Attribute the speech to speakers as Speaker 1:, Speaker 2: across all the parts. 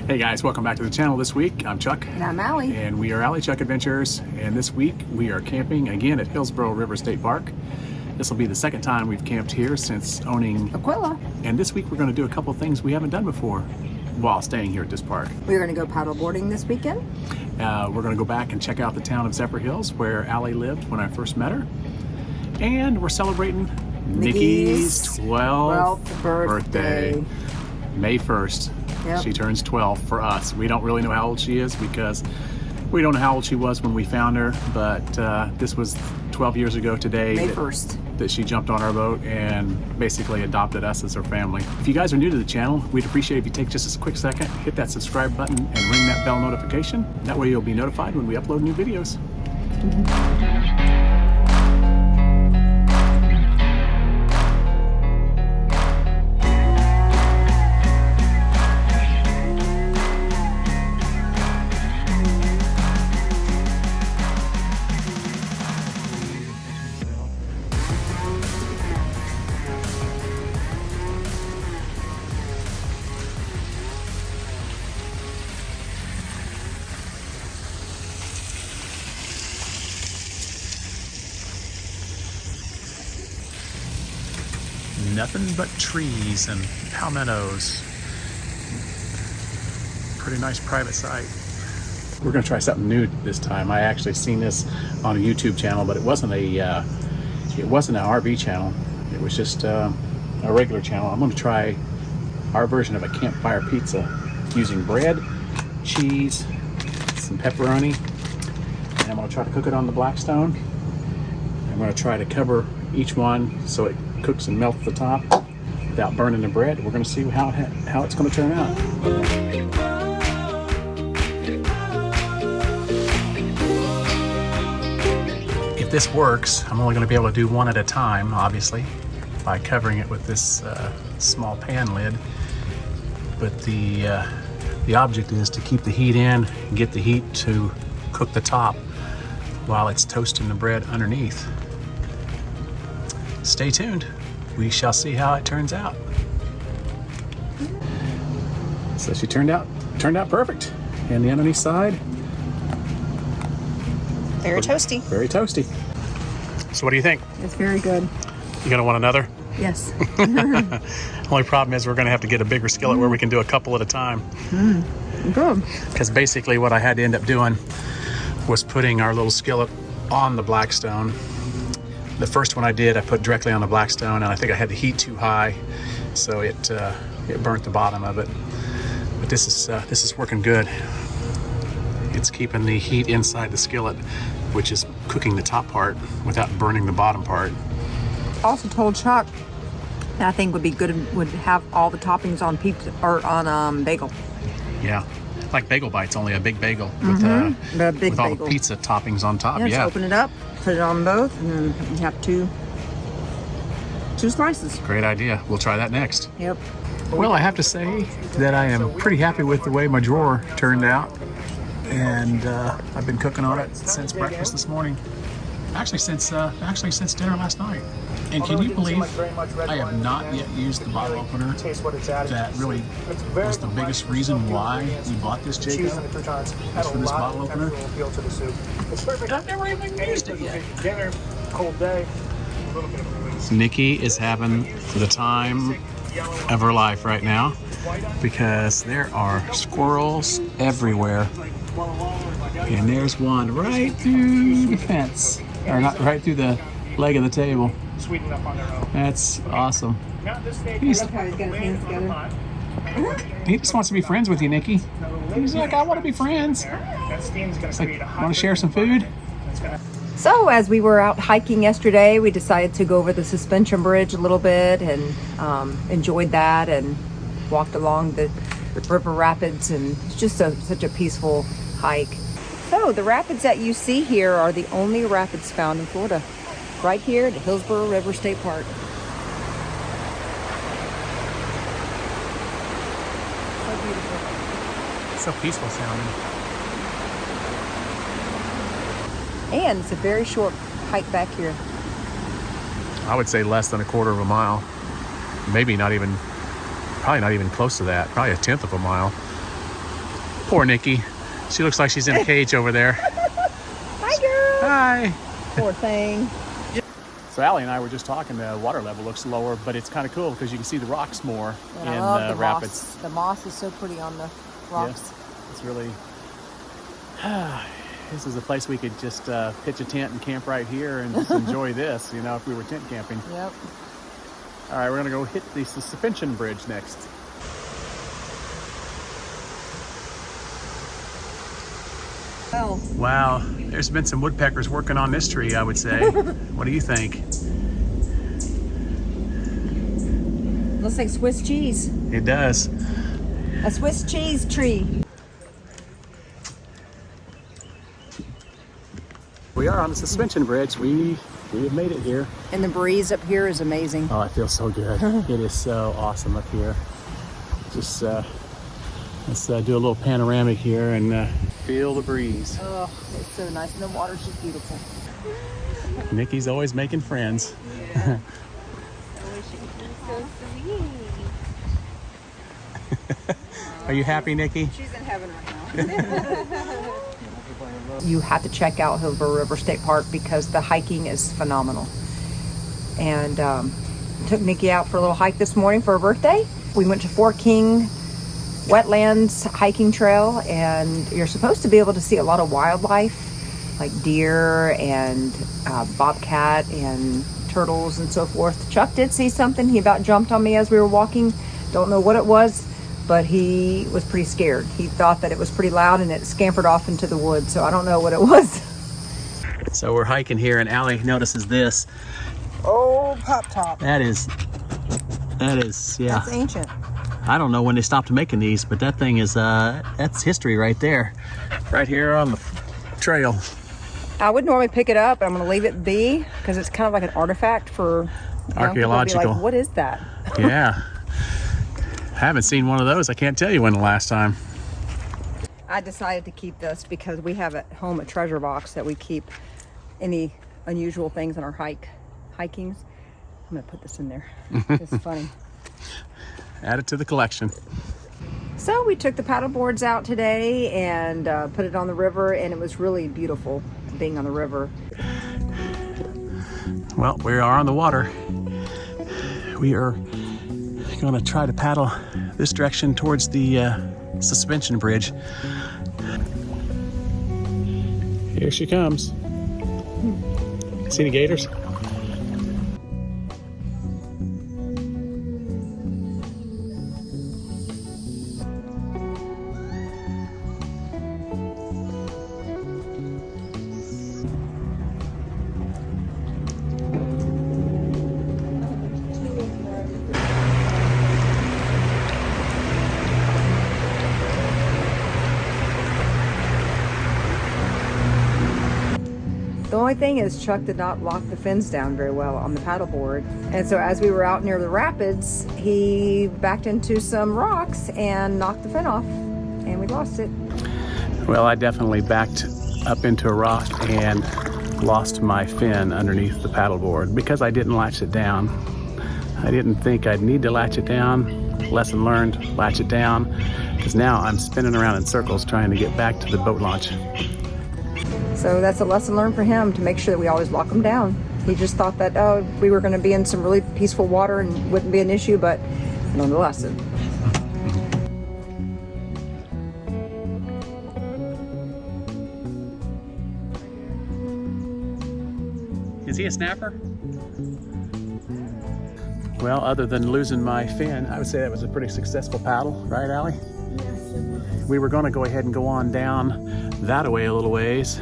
Speaker 1: Hey guys, welcome back to the channel. This week I'm Chuck.
Speaker 2: And I'm Alli.
Speaker 1: And we are AlliChuck Adventures. And this week we are camping again at Hillsborough River State Park. This will be the second time we've camped here since owning
Speaker 2: Aquila.
Speaker 1: And this week we're going to do a couple things we haven't done before while staying here at this park.
Speaker 2: We're going to go paddle boarding this weekend.
Speaker 1: We're going to go back and check out the town of Zephyrhills where Alli lived when I first met her. And we're celebrating Nikki's 12th birthday. May 1st. Yep. She turns 12 for us. We don't really know how old she is because we don't know how old she was when we found her, but this was 12 years ago today.
Speaker 2: May 1st.
Speaker 1: That she jumped on our boat and basically adopted us as her family. If you guys are new to the channel, we'd appreciate if you take just a quick second, hit that subscribe button and ring that bell notification. That way you'll be notified when we upload new videos. Nothing but trees and palmettos. Pretty nice private site. We're gonna try something new this time. I actually seen this on a YouTube channel, but it wasn't an RV channel. It was just a regular channel. I'm gonna try our version of a campfire pizza using bread, cheese, some pepperoni, and I'm gonna try to cook it on the Blackstone. I'm gonna try to cover each one so it cooks and melts the top without burning the bread. We're going to see how it's going to turn out. If this works, I'm only going to be able to do one at a time, obviously, by covering it with this small pan lid. But the object is to keep the heat in and get the heat to cook the top while it's toasting the bread underneath. Stay tuned. We shall see how it turns out. So she turned out perfect. And the underneath side,
Speaker 2: Very toasty.
Speaker 1: Very toasty. So what do you think?
Speaker 2: It's very good.
Speaker 1: You gonna want another?
Speaker 2: Yes.
Speaker 1: Only problem is we're gonna have to get a bigger skillet where we can do a couple at a time.
Speaker 2: Good.
Speaker 1: Because basically what I had to end up doing was putting our little skillet on the Blackstone. The first one I did, I put directly on the Blackstone, and I think I had the heat too high, so it burnt the bottom of it. But this is working good. It's keeping the heat inside the skillet, which is cooking the top part without burning the bottom part.
Speaker 2: Also told Chuck that I think would be good would have all the toppings on pizza or on bagel.
Speaker 1: Yeah, like bagel bites, only a big bagel with all the pizza toppings on top.
Speaker 2: Yeah, just open it up, put it on both, and then you have two slices.
Speaker 1: Great idea. We'll try that next.
Speaker 2: Yep.
Speaker 1: Well, I have to say that I am pretty happy with the way my drawer turned out, and I've been cooking on it since breakfast this morning. Actually, since dinner last night. And can you believe I have not yet used the bottle opener that really was the biggest reason why we bought this Jayco? Was for this bottle opener. I've never even used it yet. Nikki is having the time of her life right now because there are squirrels everywhere. And there's one right through the fence. Or not right through the leg of the table. That's awesome. He just wants to be friends with you, Nikki. He's like, I want to be friends. It's like, want to share some food?
Speaker 2: So as we were out hiking yesterday, we decided to go over the suspension bridge a little bit and enjoyed that and walked along the river rapids, and it's just such a peaceful hike. So the rapids that you see here are the only rapids found in Florida, right here at Hillsborough River State Park. So beautiful.
Speaker 1: So peaceful sounding.
Speaker 2: And it's a very short hike back here.
Speaker 1: I would say less than a quarter of a mile. Maybe not even, probably not even close to that. Probably a tenth of a mile. Poor Nikki. She looks like she's in a cage over there.
Speaker 2: Hi, girl.
Speaker 1: Hi.
Speaker 2: Poor thing.
Speaker 1: So Allie and I were just talking, the water level looks lower, but it's kind of cool because you can see the rocks more
Speaker 2: And
Speaker 1: in
Speaker 2: I love
Speaker 1: the
Speaker 2: the
Speaker 1: rapids.
Speaker 2: moss. The moss is so pretty on the rocks.
Speaker 1: Yeah, it's really, this is a place we could just pitch a tent and camp right here and just enjoy this, you know, if we were tent camping.
Speaker 2: Yep.
Speaker 1: All right, we're gonna go hit the suspension bridge next.
Speaker 2: Well,
Speaker 1: Wow, there's been some woodpeckers working on this tree, I would say. What do you think?
Speaker 2: looks like Swiss cheese.
Speaker 1: It does.
Speaker 2: A Swiss cheese tree.
Speaker 1: We are on the suspension bridge. We have made it here.
Speaker 2: And the breeze up here is amazing.
Speaker 1: Oh, I feel so good. It is so awesome up here. Just let's do a little panoramic here and feel the breeze.
Speaker 2: Oh, it's so nice. And the water's just beautiful.
Speaker 1: Nikki's always making friends.
Speaker 3: Yeah. I wish it was so sweet.
Speaker 1: Are you happy, Nikki?
Speaker 2: She's in heaven right now. You have to check out Hillsborough River State Park because the hiking is phenomenal. And took Nikki out for a little hike this morning for her birthday. We went to Fort King Wetlands hiking trail, and you're supposed to be able to see a lot of wildlife like deer and bobcat and turtles and so forth. Chuck did see something. He about jumped on me as we were walking. Don't know what it was, but he was pretty scared. He thought that it was pretty loud and it scampered off into the woods, so I don't know what it was.
Speaker 1: So we're hiking here and Allie notices this.
Speaker 2: Oh, pop top.
Speaker 1: That is, yeah.
Speaker 2: That's ancient.
Speaker 1: I don't know when they stopped making these, but that thing is, that's history right there. Right here on the trail.
Speaker 2: I would normally pick it up, but I'm going to leave it be because it's kind of like an artifact for
Speaker 1: Archaeological.
Speaker 2: Like, what is that?
Speaker 1: Yeah. I haven't seen one of those. I can't tell you when the last time.
Speaker 2: I decided to keep this because we have at home a treasure box that we keep any unusual things on our hikings. I'm going to put this in there. It's funny.
Speaker 1: Add it to the collection.
Speaker 2: So we took the paddle boards out today and put it on the river, and it was really beautiful being on the river.
Speaker 1: Well, we are on the water. We are going to try to paddle this direction towards the suspension bridge. Here she comes. See any gators?
Speaker 2: The only thing is Chuck did not lock the fins down very well on the paddleboard. And so as we were out near the rapids, he backed into some rocks and knocked the fin off, and we lost it.
Speaker 1: Well, I definitely backed up into a rock and lost my fin underneath the paddleboard because I didn't latch it down. I didn't think I'd need to latch it down. Lesson learned, latch it down, because now I'm spinning around in circles trying to get back to the boat launch.
Speaker 2: So that's a lesson learned for him, to make sure that we always lock them down. He just thought that, oh, we were going to be in some really peaceful water and wouldn't be an issue, but nonetheless.
Speaker 1: Is he a snapper? Well, other than losing my fin, I would say that was a pretty successful paddle, right, Allie? We were going to go ahead and go on down that way a little ways,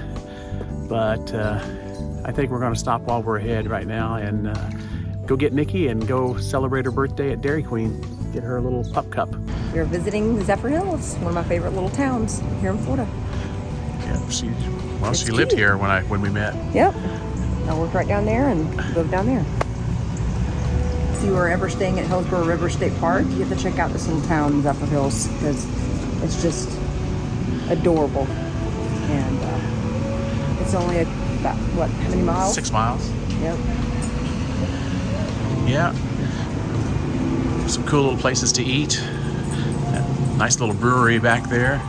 Speaker 1: but I think we're going to stop while we're ahead right now and go get Nikki and go celebrate her birthday at Dairy Queen. Get her a little pup cup.
Speaker 2: We're visiting Zephyrhills, one of my favorite little towns here in Florida.
Speaker 1: Yeah, she
Speaker 2: It's
Speaker 1: lived
Speaker 2: cute.
Speaker 1: here when we met.
Speaker 2: Yep. I work right down there and live down there. If you are ever staying at Hillsborough River State Park, you have to check out this little town, Zephyrhills, because it's just adorable. And it's only about, what, how many miles?
Speaker 1: 6 miles.
Speaker 2: Yep.
Speaker 1: Yeah. Some cool little places to eat. Nice little brewery back there.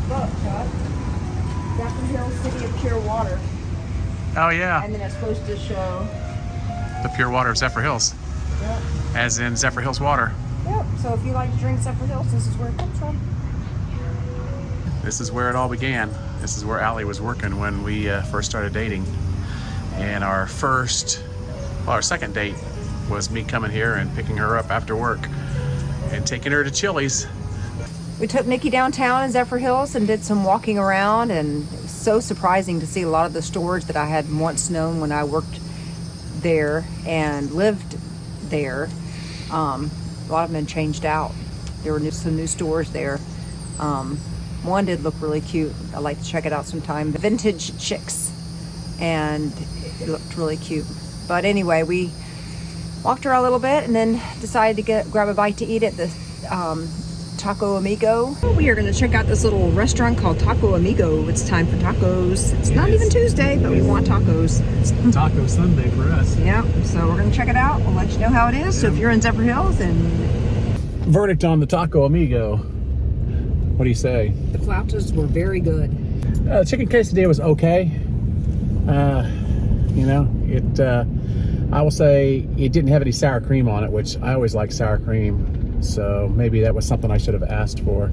Speaker 2: Look, Chuck. Zephyrhills, City of Pure Water.
Speaker 1: Oh yeah,
Speaker 2: And then it's supposed to show.
Speaker 1: the pure water of Zephyrhills,
Speaker 2: Yep.
Speaker 1: as in Zephyrhills water.
Speaker 2: Yep. So if you like to drink Zephyrhills, this is where it comes from.
Speaker 1: This is where it all began. This is where Alli was working when we first started dating. And our second date was me coming here and picking her up after work and taking her to Chili's.
Speaker 2: We took Nikki downtown in Zephyrhills and did some walking around, and it was so surprising to see a lot of the stores that I had once known when I worked there and lived there. A lot of them had changed out. There were some new stores there. One did look really cute. I'd like to check it out sometime. Vintage Chicks, and it looked really cute. But anyway, we walked around a little bit and then decided to grab a bite to eat at the Taco Amigo. We are going to check out this little restaurant called Taco Amigo. It's time for tacos. It's not even Tuesday, but we want tacos.
Speaker 1: It's Taco Sunday for us.
Speaker 2: Yep, so we're going to check it out. We'll let you know how it is. So if you're in Zephyrhills, and
Speaker 1: Verdict on the Taco Amigo. What do you say?
Speaker 2: the flautas were very good.
Speaker 1: The chicken quesadilla was okay. You know, I will say it didn't have any sour cream on it, which I always like sour cream. So maybe that was something I should have asked for.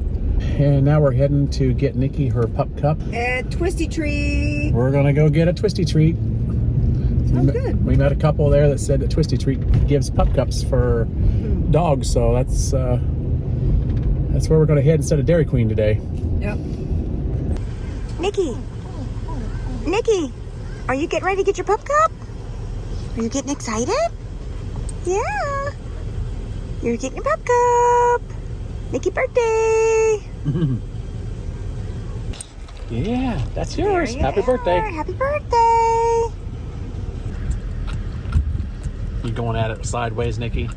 Speaker 1: And now we're heading to get Nikki her pup cup.
Speaker 2: At Twisty Tree.
Speaker 1: We're gonna go get a Twisty Treat.
Speaker 2: Sounds good.
Speaker 1: We met a couple there that said that Twisty Treat gives pup cups for dogs, so that's where we're gonna head instead of Dairy Queen today.
Speaker 2: Yep.
Speaker 4: Nikki, are you getting ready to get your pup cup? Are you getting excited? Yeah. You're getting your pup cup. Nikki birthday.
Speaker 1: Yeah, that's yours.
Speaker 4: There you
Speaker 1: Happy
Speaker 4: are.
Speaker 1: birthday.
Speaker 4: Happy birthday.
Speaker 1: You going at it sideways, Nikki?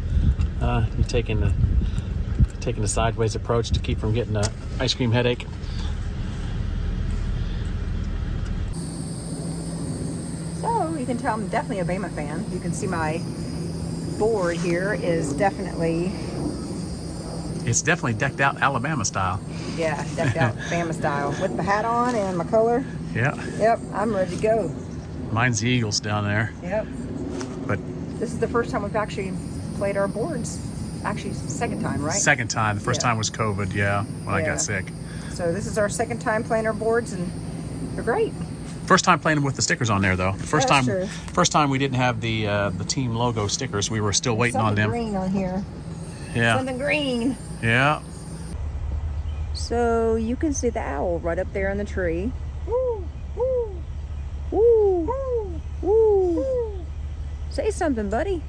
Speaker 1: You taking the sideways approach to keep from getting an ice cream headache.
Speaker 2: So you can tell I'm definitely a Bama fan. You can see my board here is definitely,
Speaker 1: It's definitely decked out Alabama style.
Speaker 2: yeah, decked out Bama style with the hat on and my color.
Speaker 1: Yeah.
Speaker 2: Yep, I'm ready to go.
Speaker 1: Mine's the Eagles down there.
Speaker 2: Yep.
Speaker 1: But
Speaker 2: This is the first time we've actually played our boards. Actually, second time, right?
Speaker 1: second time. The first
Speaker 2: Yeah.
Speaker 1: time was COVID, yeah, when I
Speaker 2: Yeah.
Speaker 1: got sick.
Speaker 2: So this is our second time playing our boards, and they're great.
Speaker 1: First time playing them with the stickers on there, though. First
Speaker 2: That's
Speaker 1: time,
Speaker 2: true.
Speaker 1: first time we didn't have the team logo stickers. We were still waiting on
Speaker 2: Something
Speaker 1: them.
Speaker 2: green on here.
Speaker 1: Yeah,
Speaker 2: Something green.
Speaker 1: yeah.
Speaker 2: So you can see the owl right up there in the tree. Woo, woo, woo, woo. Say something, buddy.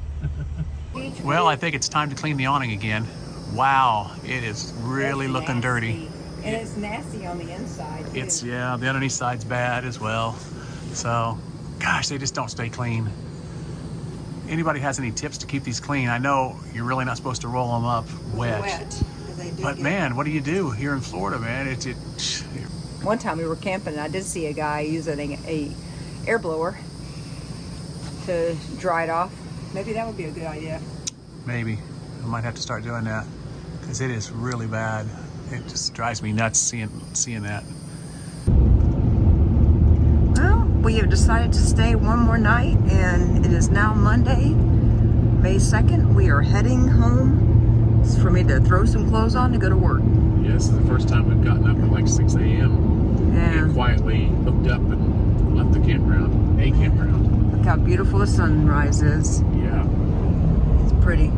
Speaker 1: Well, I think it's time to clean the awning again. Wow, it is really looking dirty.
Speaker 2: And it's nasty on the inside, too.
Speaker 1: It's, yeah, the underneath side's bad as well. So, gosh, they just don't stay clean. Anybody has any tips to keep these clean? I know you're really not supposed to roll them up wet. But man, what do you do here in Florida, man?
Speaker 2: One time we were camping and I did see a guy using a air blower to dry it off. Maybe that would be a good idea.
Speaker 1: Maybe. I might have to start doing that because it is really bad. It just drives me nuts seeing that.
Speaker 2: Well, we have decided to stay one more night, and it is now Monday, May 2nd. We are heading home. It's for me to throw some clothes on to go to work.
Speaker 1: Yeah, this is the first time we've gotten up at like 6 a.m.
Speaker 2: Yeah.
Speaker 1: and quietly hooked up and left the campground, a campground.
Speaker 2: Look how beautiful the sunrise is.
Speaker 1: Yeah.
Speaker 2: It's pretty.